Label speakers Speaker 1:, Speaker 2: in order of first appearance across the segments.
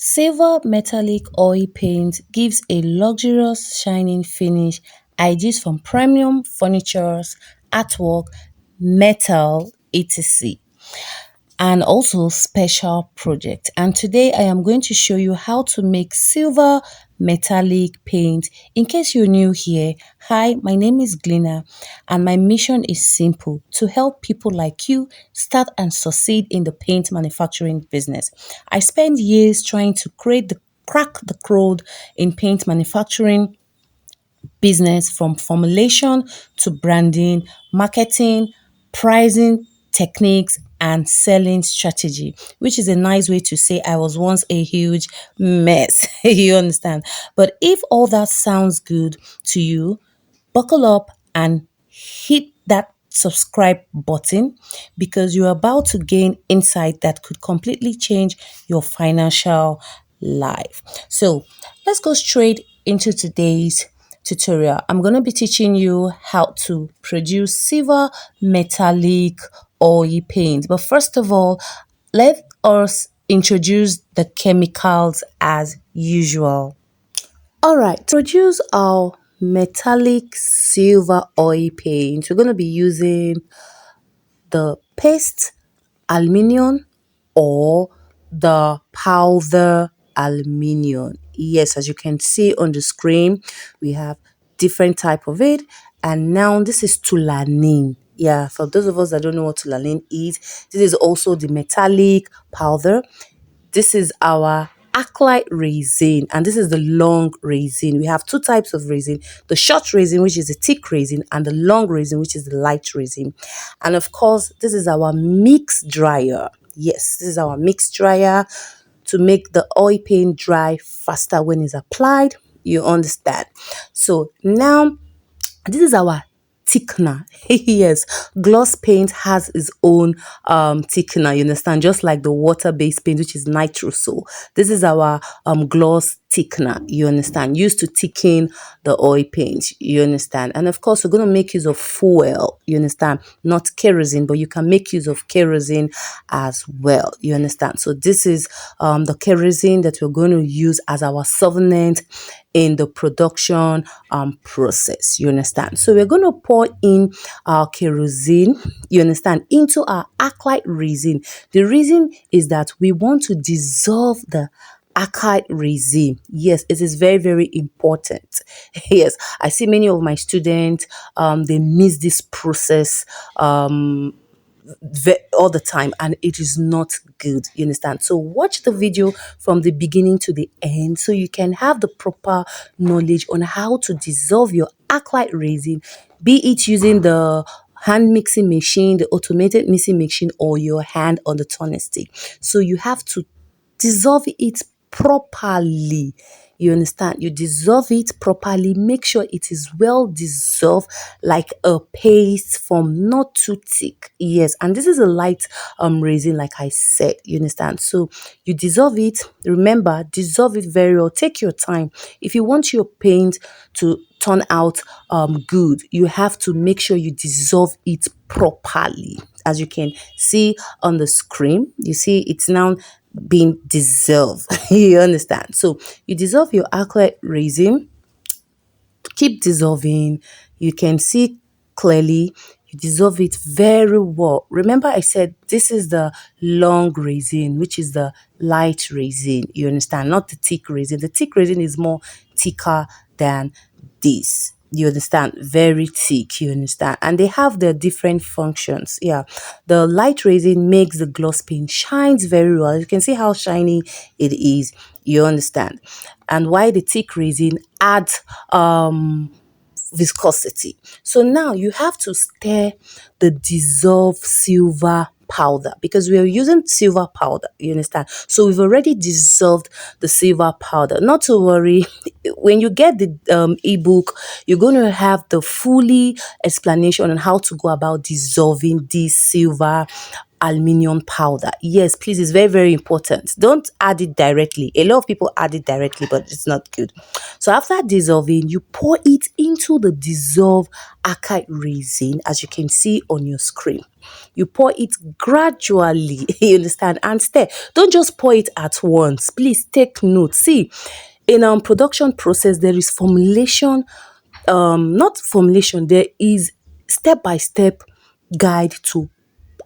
Speaker 1: Silver metallic oil paint gives a luxurious shining finish ideas from premium furnitures, artwork, metal, etc. and also special project. And today I am going to show you how to make silver metallic paint. In case you're new here, hi, my name is Glina and my mission is simple: to help people like you start and succeed in the paint manufacturing business. I spent years trying to crack the code in paint manufacturing business, from formulation to branding, marketing, pricing techniques, and selling strategy, which is a nice way to say I was once a huge mess. You understand? But if all that sounds good to you, buckle up and hit that subscribe button, because you're about to gain insight that could completely change your financial life. So let's go straight into today's tutorial. I'm going to be teaching you how to produce silver metallic oil paint. But first of all, let us introduce the chemicals as usual. All right, to produce our metallic silver oil paint, we're going to be using the paste aluminium or the powder aluminium. Yes, as you can see on the screen, we have different type of it. And now this is tulanin. Yeah, for those of us that don't know what tulanin is, this is also the metallic powder. This is our acrylic resin, and this is the long resin. We have two types of resin: the short resin, which is the thick resin, and the long resin, which is the light resin. And of course, this is our mix dryer. Yes, this is our mix dryer to make the oil paint dry faster when it's applied. You understand? So now this is our thickener. Yes, gloss paint has its own thickener, you understand, just like the water-based paint, which is nitro. So this is our gloss thickener, you understand, used to thicken the oil paint, you understand. And of course, we're going to make use of fuel, you understand, not kerosene, but you can make use of kerosene as well, you understand. So this is the kerosene that we're going to use as our solvent in the production process, you understand. So we're going to pour in our kerosene, you understand, into our acrylic resin. The reason is that we want to dissolve the acrylic resin. Yes, it is very, very important. Yes, I see many of my students, they miss this process all the time, and it is not good, you understand. So watch the video from the beginning to the end so you can have the proper knowledge on how to dissolve your acrylic resin, be it using the hand mixing machine, the automated mixing machine, or your hand on the turning stick. So you have to dissolve it properly. You understand? You dissolve it properly. Make sure it is well dissolved, like a paste form, not too thick. Yes, and this is a light resin, like I said. You understand? So you dissolve it. Remember, dissolve it very well. Take your time. If you want your paint to turn out good, you have to make sure you dissolve it properly. As you can see on the screen, you see it's now being dissolved. You understand? So you dissolve your acrylic resin, keep dissolving. You can see clearly you dissolve it very well. Remember, I said this is the long resin, which is the light resin. You understand? Not the thick resin. The thick resin is more thicker than this. You understand? Very thick, you understand? And they have their different functions. Yeah. The light resin makes the gloss paint shines very well. You can see how shiny it is. You understand? And why the thick resin adds viscosity. So now you have to stir the dissolved silver powder, because we are using silver powder, you understand. So we've already dissolved the silver powder. Not to worry, when you get the ebook, you're going to have the fully explanation on how to go about dissolving this silver aluminium powder. Yes, please, it's very, very important. Don't add it directly. A lot of people add it directly, but it's not good. So after dissolving, you pour it into the dissolved archite resin, as you can see on your screen. You pour it gradually, you understand, and stir. Don't just pour it at once. Please take note. See, in our production process, there is formulation, not formulation, there is step by step guide to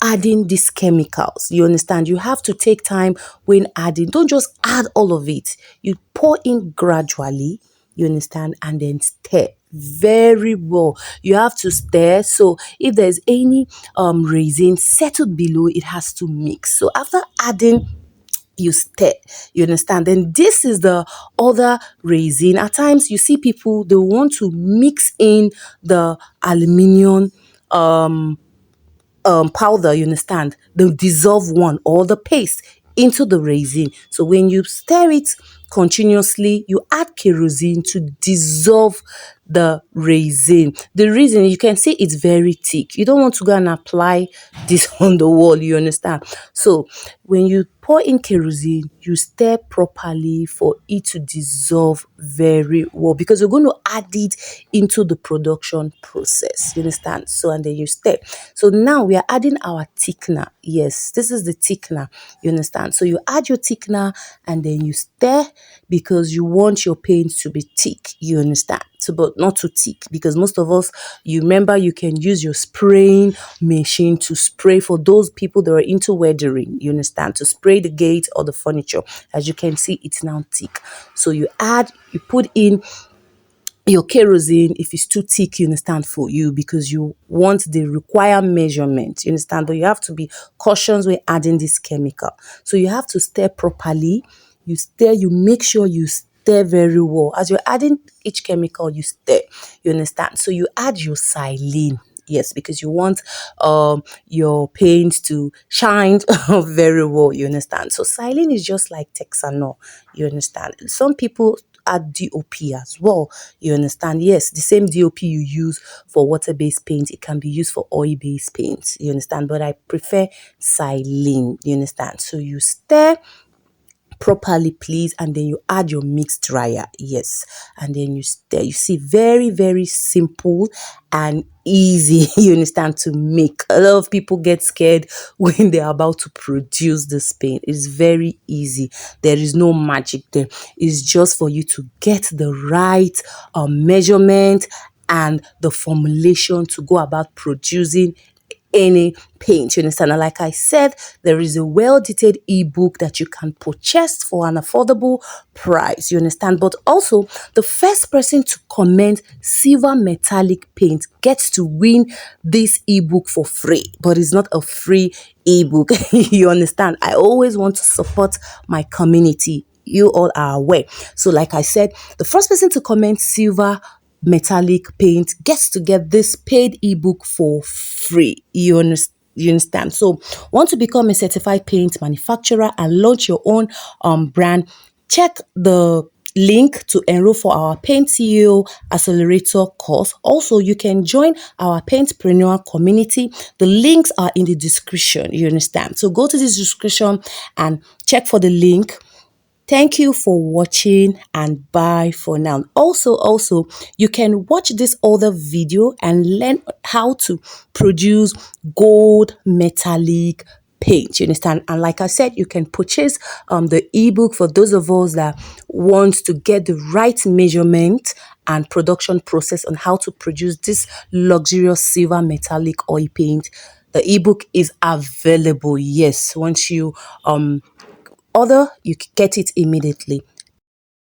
Speaker 1: adding these chemicals. You understand? You have to take time when adding. Don't just add all of it. You pour in gradually, you understand, and then stir very well. You have to stir, so if there's any resin settled below, it has to mix. So after adding, you stir, you understand. Then this is the other resin. At times you see people, they want to mix in the aluminium powder, you understand, the dissolve one or the paste into the resin. So when you stir it continuously, you add kerosene to dissolve the resin. The reason, you can see it's very thick. You don't want to go and apply this on the wall, you understand. So when you pour in kerosene, you stir properly for it to dissolve very well, because you're going to add it into the production process, you understand. So and then you stir. So now we are adding our thickener. Yes, this is the thickener, you understand. So you add your thickener and then you stir, because you want your paint to be thick, you understand. So, but not too thick, because most of us, you remember, you can use your spraying machine to spray, for those people that are into weathering, you understand, to spray the gate or the furniture. As you can see, it's now thick. So you put in your kerosene if it's too thick, you understand, for you, because you want the required measurement, you understand. But you have to be cautious when adding this chemical. So you have to stir properly. You stir, you make sure you stir very well. As you're adding each chemical, you stir, you understand. So you add your silene. Yes, because you want your paint to shine very well, you understand. So silene is just like Texanol, you understand. Some people add DOP as well, you understand. Yes, the same DOP you use for water-based paint, it can be used for oil-based paint, you understand. But I prefer silene, you understand. So you stir properly, please, and then you add your mix dryer. Yes, and then you stir. You see, very, very simple and easy, you understand, to make. A lot of people get scared when they're about to produce this paint. It's very easy. There is no magic there. It's just for you to get the right measurement and the formulation to go about producing any paint, you understand. And like I said, there is a well-detailed ebook that you can purchase for an affordable price, you understand. But also, the first person to comment Sliver Metallic paint gets to win this ebook for free. But it's not a free ebook, you understand. I always want to support my community. You all are aware. So like I said, the first person to comment Sliver Metallic paint gets to get this paid ebook for free. You understand. So want to become a certified paint manufacturer and launch your own brand? Check the link to enroll for our Paint CEO Accelerator course. Also, you can join our Paintpreneur community. The links are in the description, you understand. So go to this description and check for the link. Thank you for watching, and bye for now. Also, you can watch this other video and learn how to produce gold metallic paint, you understand. And like I said, you can purchase the ebook for those of us that want to get the right measurement and production process on how to produce this luxurious silver metallic oil paint. The ebook is available. Yes, once you order, you get it immediately.